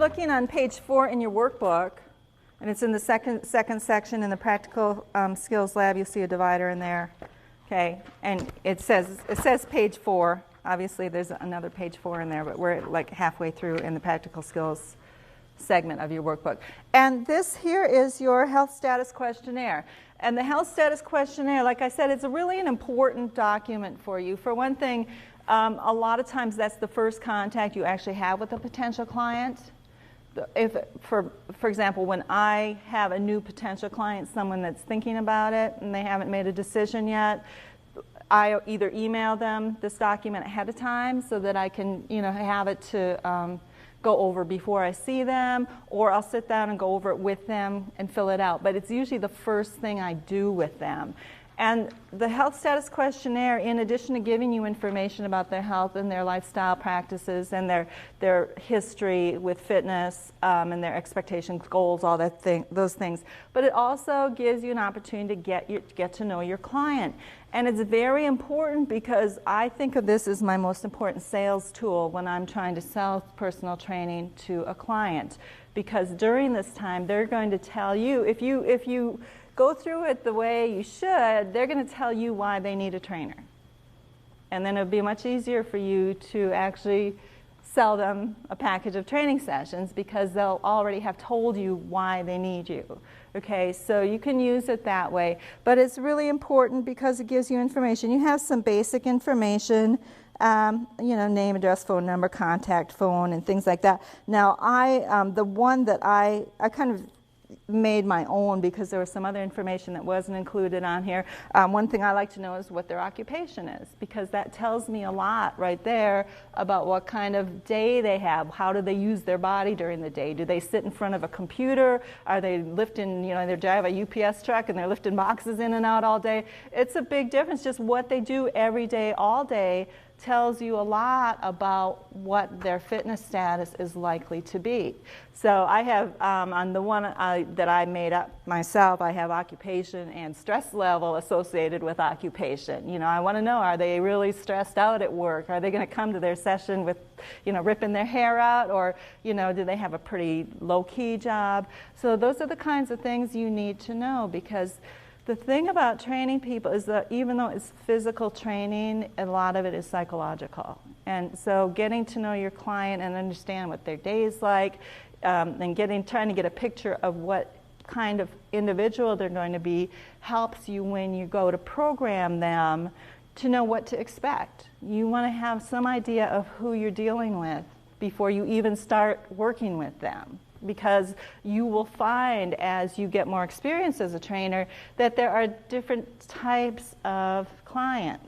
looking on page 4 in your workbook, and it's in the second section in the practical skills lab. You'll see a divider in there. Okay, and it says page 4. Obviously, there's another page 4 in there, but we're like halfway through in the practical skills segment of your workbook. And this here is your health status questionnaire. And the health status questionnaire, like I said, it's really an important document for you. For one thing, a lot of times that's the first contact you actually have with a potential client. If, for example, when I have a new potential client, someone that's thinking about it and they haven't made a decision yet, I either email them this document ahead of time so that I can, have it to go over before I see them, or I'll sit down and go over it with them and fill it out. But it's usually the first thing I do with them. And the health status questionnaire, in addition to giving you information about their health and their lifestyle practices and their history with fitness and their expectations, goals, all those things, but it also gives you an opportunity to get to know your client. And it's very important because I think of this as my most important sales tool when I'm trying to sell personal training to a client. Because during this time, they're going to tell you, if you go through it the way you should, they're going to tell you why they need a trainer. And then it'll be much easier for you to actually sell them a package of training sessions because they'll already have told you why they need you. Okay, so you can use it that way. But it's really important because it gives you information. You have some basic information, name, address, phone number, contact phone, and things like that. Now, the one that I kind of made my own because there was some other information that wasn't included on here. One thing I like to know is what their occupation is, because that tells me a lot right there about what kind of day they have. How do they use their body during the day? Do they sit in front of a computer? Are they lifting, they drive a UPS truck and they're lifting boxes in and out all day? It's a big difference. Just what they do every day, all day, tells you a lot about what their fitness status is likely to be. So I have, on the one that I made up myself, I have occupation and stress level associated with occupation. I want to know, are they really stressed out at work? Are they going to come to their session with, ripping their hair out? Or, do they have a pretty low-key job? So those are the kinds of things you need to know, because the thing about training people is that even though it's physical training, a lot of it is psychological. And so getting to know your client and understand what their day is like, and trying to get a picture of what kind of individual they're going to be helps you when you go to program them to know what to expect. You want to have some idea of who you're dealing with before you even start working with them. Because you will find as you get more experience as a trainer that there are different types of clients.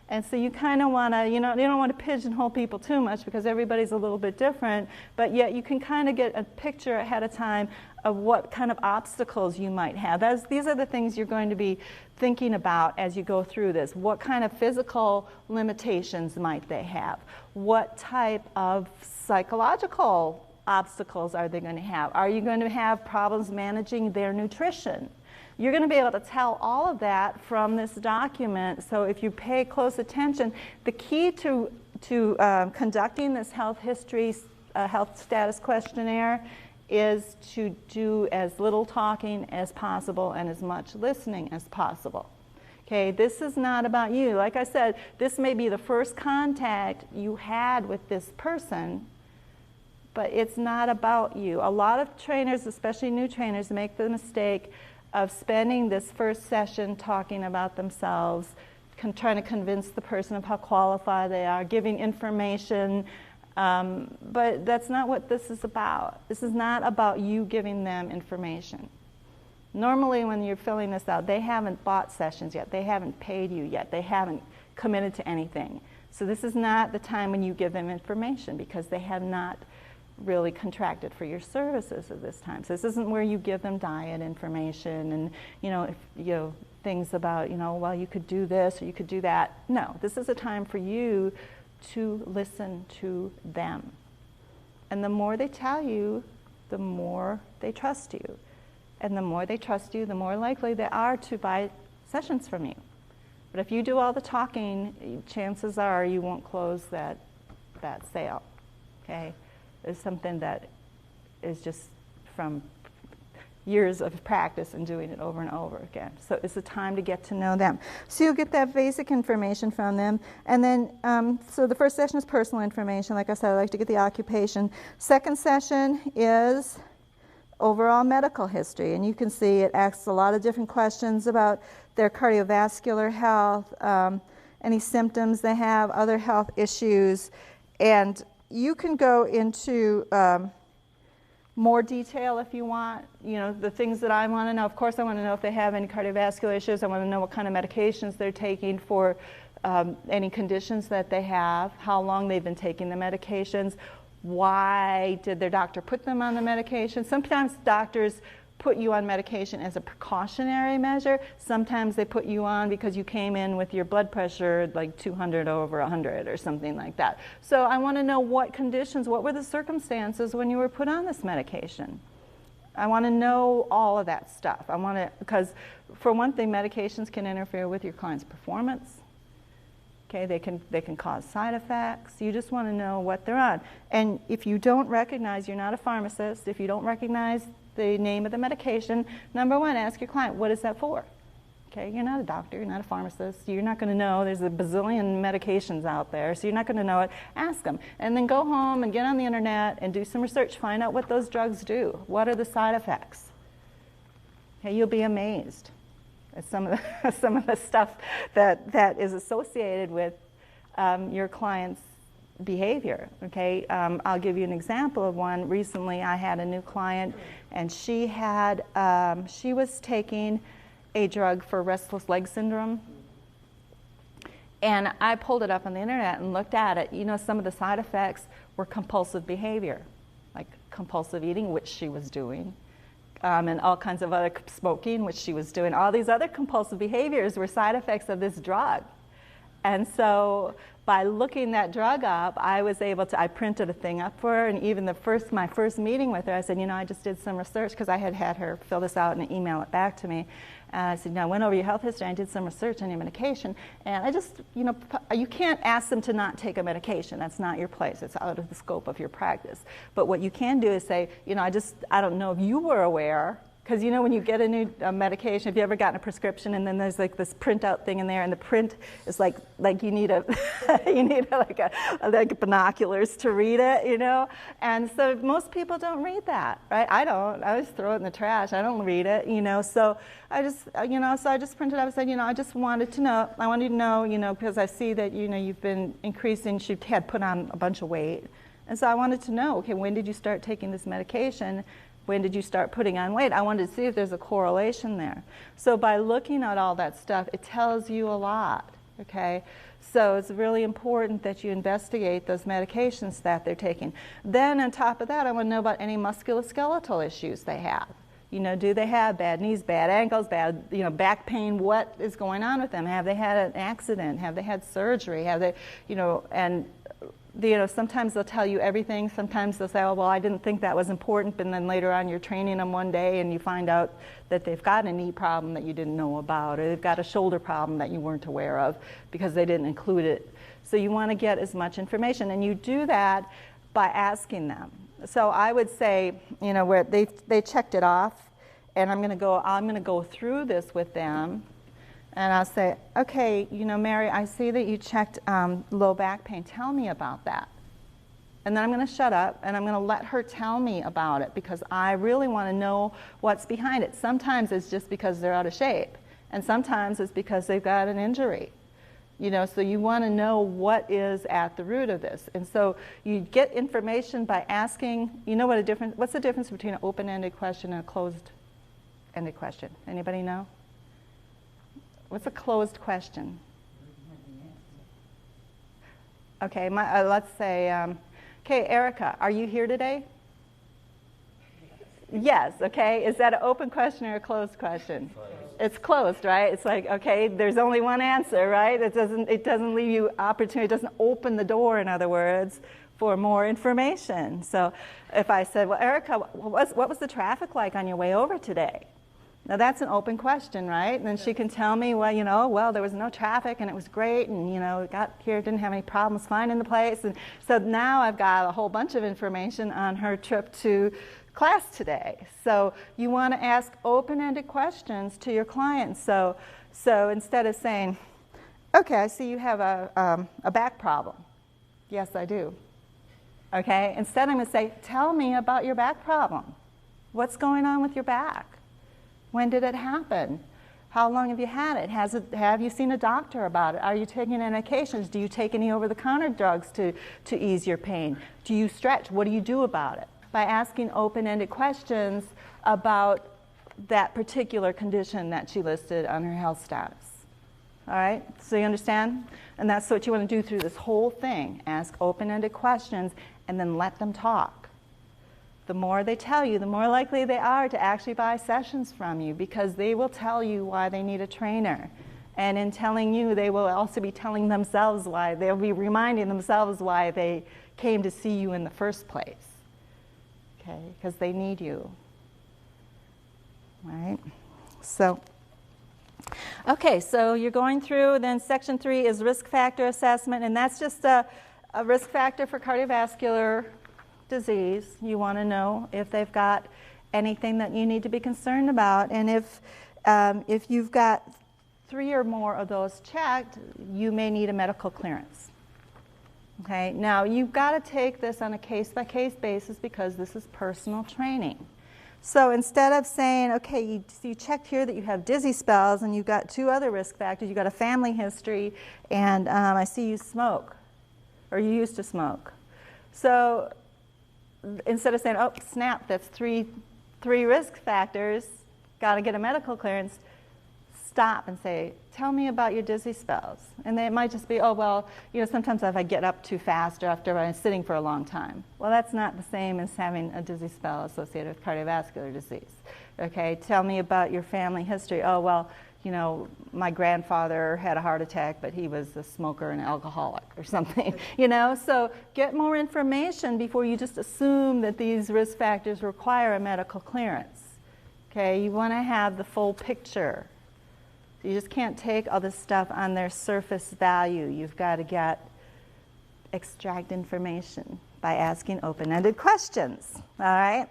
And so you kind of want to, you don't want to pigeonhole people too much because everybody's a little bit different, but yet you can kind of get a picture ahead of time of what kind of obstacles you might have. These are the things you're going to be thinking about as you go through this. What kind of physical limitations might they have? What type of psychological obstacles are they going to have? Are you going to have problems managing their nutrition? You're going to be able to tell all of that from this document. So if you pay close attention, the key to conducting this health status questionnaire is to do as little talking as possible and as much listening as possible. Okay, this is not about you. Like I said, this may be the first contact you had with this person, but it's not about you. A lot of trainers, especially new trainers, make the mistake of spending this first session talking about themselves, trying to convince the person of how qualified they are, giving information, but that's not what this is about. This is not about you giving them information. Normally when you're filling this out, they haven't bought sessions yet, they haven't paid you yet, they haven't committed to anything. So this is not the time when you give them information because they have not really contracted for your services at this time. So this isn't where you give them diet information and things about well, you could do this or you could do that. No, this is a time for you to listen to them. And the more they tell you, the more they trust you. And the more they trust you, the more likely they are to buy sessions from you. But if you do all the talking, chances are you won't close that sale. Okay? It's something that is just from years of practice and doing it over and over again. So it's a time to get to know them. So you'll get that basic information from them. And then, so the first session is personal information. Like I said, I like to get the occupation. Second session is overall medical history. And you can see it asks a lot of different questions about their cardiovascular health, any symptoms they have, other health issues. And you can go into more detail if you want, the things that I want to know. Of course, I want to know if they have any cardiovascular issues. I want to know what kind of medications they're taking for any conditions that they have, how long they've been taking the medications, why did their doctor put them on the medication. Sometimes doctors put you on medication as a precautionary measure. Sometimes they put you on because you came in with your blood pressure like 200 over 100 or something like that. So I want to know what conditions, what were the circumstances when you were put on this medication. I want to know all of that stuff. I want to, because for one thing, medications can interfere with your client's performance. Okay, they can cause side effects. You just want to know what they're on. And if you don't recognize, you're not a pharmacist, if you don't recognize the name of the medication, number one, ask your client, what is that for? Okay, you're not a doctor, you're not a pharmacist, you're not going to know. There's a bazillion medications out there, so you're not going to know it. Ask them. And then go home and get on the internet and do some research. Find out what those drugs do. What are the side effects? Okay, you'll be amazed at some of the stuff that is associated with your client's behavior. Okay, I'll give you an example of one. Recently, I had a new client, and she was taking a drug for restless leg syndrome, and I pulled it up on the internet and looked at it. Some of the side effects were compulsive behavior, like compulsive eating, which she was doing. And all kinds of other smoking, which she was doing. All these other compulsive behaviors were side effects of this drug. And so by looking that drug up, I was able to, I printed a thing up for her, and even my first meeting with her, I said, I just did some research, because I had her fill this out and email it back to me. And I said, I went over your health history, I did some research on your medication, and I just, you can't ask them to not take a medication. That's not your place. It's out of the scope of your practice. But what you can do is say, I don't know if you were aware, because when you get a new medication, have you ever gotten a prescription and then there's like this printout thing in there, and the print is like you need like binoculars to read it, And so most people don't read that, right? I don't. I just throw it in the trash. I don't read it, So I just, so I just printed up and said, I just wanted to know. I wanted to know, because I see that you've been increasing. She had put on a bunch of weight, and so I wanted to know, okay, when did you start taking this medication? When did you start putting on weight? I wanted to see if there's a correlation there. So by looking at all that stuff, it tells you a lot, okay? So it's really important that you investigate those medications that they're taking. Then on top of that, I want to know about any musculoskeletal issues they have. Do they have bad knees, bad ankles, bad, back pain? What is going on with them? Have they had an accident? Have they had surgery? Have they, and sometimes they'll tell you everything. Sometimes they'll say, oh, well, I didn't think that was important. But then later on, you're training them one day and you find out that they've got a knee problem that you didn't know about, or they've got a shoulder problem that you weren't aware of because they didn't include it. So you want to get as much information, and you do that by asking them. So I would say, where they checked it off, and I'm going to go through this with them. And I'll say, okay, Mary, I see that you checked low back pain. Tell me about that. And then I'm going to shut up, and I'm going to let her tell me about it, because I really want to know what's behind it. Sometimes it's just because they're out of shape, and sometimes it's because they've got an injury. So you want to know what is at the root of this. And so you get information by asking, what's the difference between an open-ended question and a closed-ended question? Anybody know? What's a closed question? Okay, let's say, okay, Erica, are you here today? Yes, okay. Is that an open question or a closed question? Closed. It's closed, right? It's like, okay, there's only one answer, right? It doesn't leave you opportunity, it doesn't open the door, in other words, for more information. So if I said, well, Erica, what was the traffic like on your way over today? Now that's an open question, right? And then she can tell me, well, there was no traffic and it was great, and got here, didn't have any problems finding the place. And so now I've got a whole bunch of information on her trip to class today. So you want to ask open-ended questions to your clients. So instead of saying, okay, I see you have a back problem. Yes, I do. Okay, instead I'm going to say, tell me about your back problem. What's going on with your back? When did it happen? How long have you had it? Have you seen a doctor about it? Are you taking any medications? Do you take any over-the-counter drugs to ease your pain? Do you stretch? What do you do about it? By asking open-ended questions about that particular condition that she listed on her health status. All right, so you understand? And that's what you want to do through this whole thing. Ask open-ended questions and then let them talk. The more they tell you, the more likely they are to actually buy sessions from you, because they will tell you why they need a trainer. And in telling you, they will also be telling themselves why. They'll be reminding themselves why they came to see you in the first place. Okay, because they need you. Right? So, okay, so you're going through, then section 3 is risk factor assessment, and that's just a risk factor for cardiovascular disease. You want to know if they've got anything that you need to be concerned about, and if you've got 3 or more of those checked, you may need a medical clearance. Okay, now you've got to take this on a case-by-case basis because this is personal training. So instead of saying, okay, you checked here that you have dizzy spells and you've got 2 other risk factors, you've got a family history, and I see you smoke, or you used to smoke. So instead of saying, oh, snap, that's three risk factors, got to get a medical clearance, stop and say, tell me about your dizzy spells. And then it might just be, oh, well, you know, sometimes if I get up too fast or after I'm sitting for a long time. Well, that's not the same as having a dizzy spell associated with cardiovascular disease. Okay, tell me about your family history. Oh, well, you know, my grandfather had a heart attack, but he was a smoker and alcoholic or something, you know. So get more information before you just assume that these risk factors require a medical clearance. Okay, you want to have the full picture. You just can't take all this stuff on their surface value. You've got to extract information by asking open-ended questions, all right?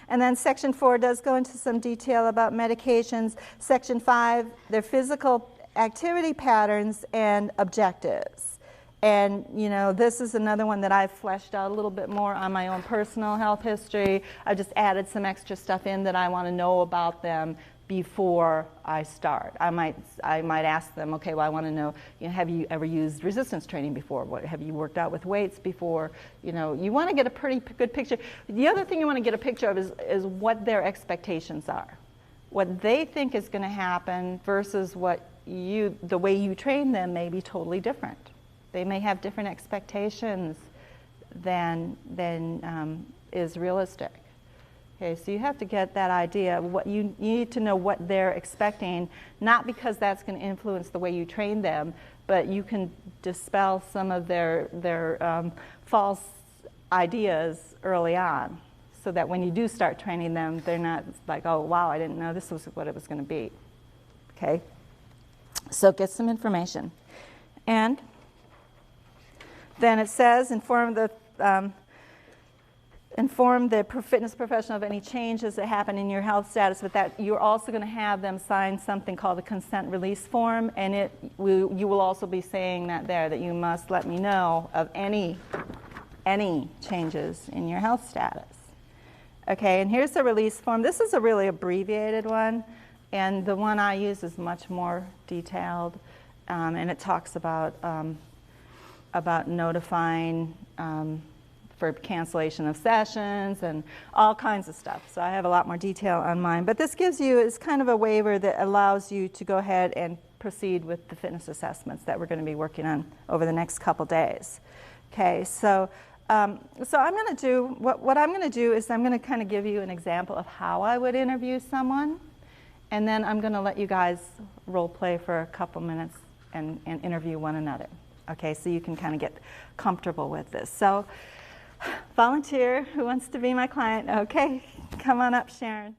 And then section 4 does go into some detail about medications. Section 5, their physical activity patterns and objectives. And, you know, this is another one that I've fleshed out a little bit more on my own personal health history. I just added some extra stuff in that I want to know about them before I start. I might ask them, okay, well, I want to know, you know, have you ever used resistance training before? Have you worked out with weights before? You know, you want to get a pretty good picture. The other thing you want to get a picture of is what their expectations are. What they think is going to happen versus the way you train them may be totally different. They may have different expectations than is realistic. Okay, so you have to get that idea of what you need to know what they're expecting, not because that's going to influence the way you train them, but you can dispel some of their false ideas early on, so that when you do start training them, they're not like, oh, wow, I didn't know this was what it was going to be. Okay, so get some information. And then it says, inform the fitness professional of any changes that happen in your health status, but that you're also going to have them sign something called a consent release form, and you will also be saying that you must let me know of any changes in your health status. Okay, and here's the release form. This is a really abbreviated one, and the one I use is much more detailed, and it talks about notifying for cancellation of sessions and all kinds of stuff. So I have a lot more detail on mine. But this gives you, it's kind of a waiver that allows you to go ahead and proceed with the fitness assessments that we're going to be working on over the next couple days. Okay, so I'm going to do, what I'm going to do is I'm going to kind of give you an example of how I would interview someone, and then I'm going to let you guys role play for a couple minutes and interview one another. Okay, so you can kind of get comfortable with this. So volunteer, who wants to be my client? Okay, come on up, Sharon.